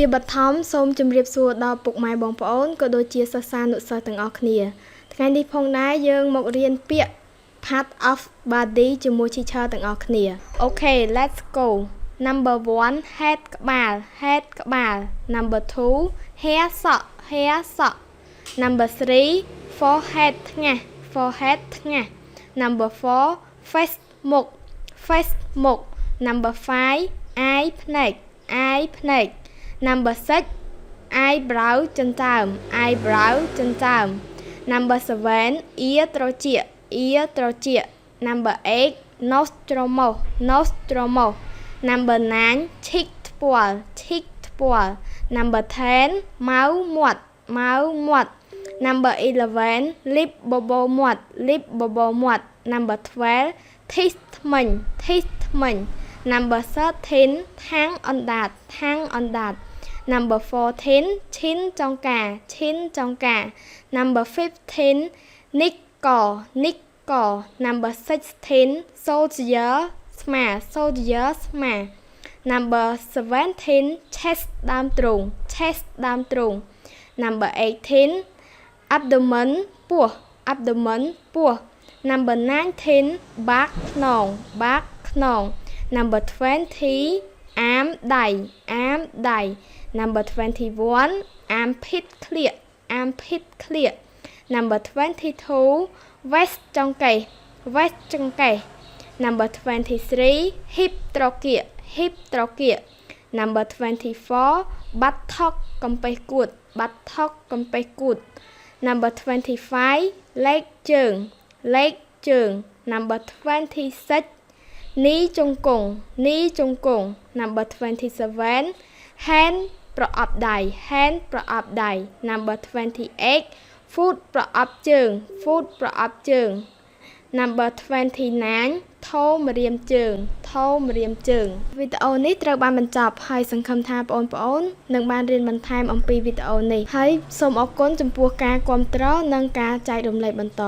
ជាបឋមសូមជម្រាបសួរដល់ពុកម៉ែបងប្អូនក៏ដូចជាសិស្សានុសិស្សទាំងអស់គ្នាថ្ងៃនេះផងដែរយើងមករៀនពាក្យ part of body ជាមួយ teacher ទាំងអស់គ្នា Okay let's go number 1 head ក្បាល number 2 hair សក់ number 3 forehead ថ្ងាស number 4 face មុខ number 5 eye ភ្នែក number 6 eyebrow ចិញ្ចើម number 7 ear ត្រចៀក number 8 nostril number 9 cheek ថ្ពាល់ number 10 mouth មាត់ number 11 lip បបូរមាត់ number 12 teeth ធ្មេញ number 13 ថាងអណ្ដាត number 14 ឈិនចង្កា number 15 nick ក number 16 soldier ស្មា number 17 chest ដើមទ្រូង number 18 abdomen ពោះ number 19 back ខ្នង number 20 arm ដៃ number 21 armpit ក្លៀក number 22 waist ចង្កេះ number 23 hip ត្រគាក number 24 buttock កំពែសគួត number 25 leg ជើង number 26 knee ជង្គង់ number 27 hand ប្រអប់ដៃ number 28 foot ប្រអប់ជើង number 29 ថូម្រាមជើង វីដេអូនេះត្រូវបានបញ្ចប់ហើយសង្ឃឹមថាបងប្អូននឹងបានរៀនបន្ថែមអំពីវីដេអូនេះហើយសូមអរគុណចំពោះការគាំទ្រនិងការចែករំលែកបន្ត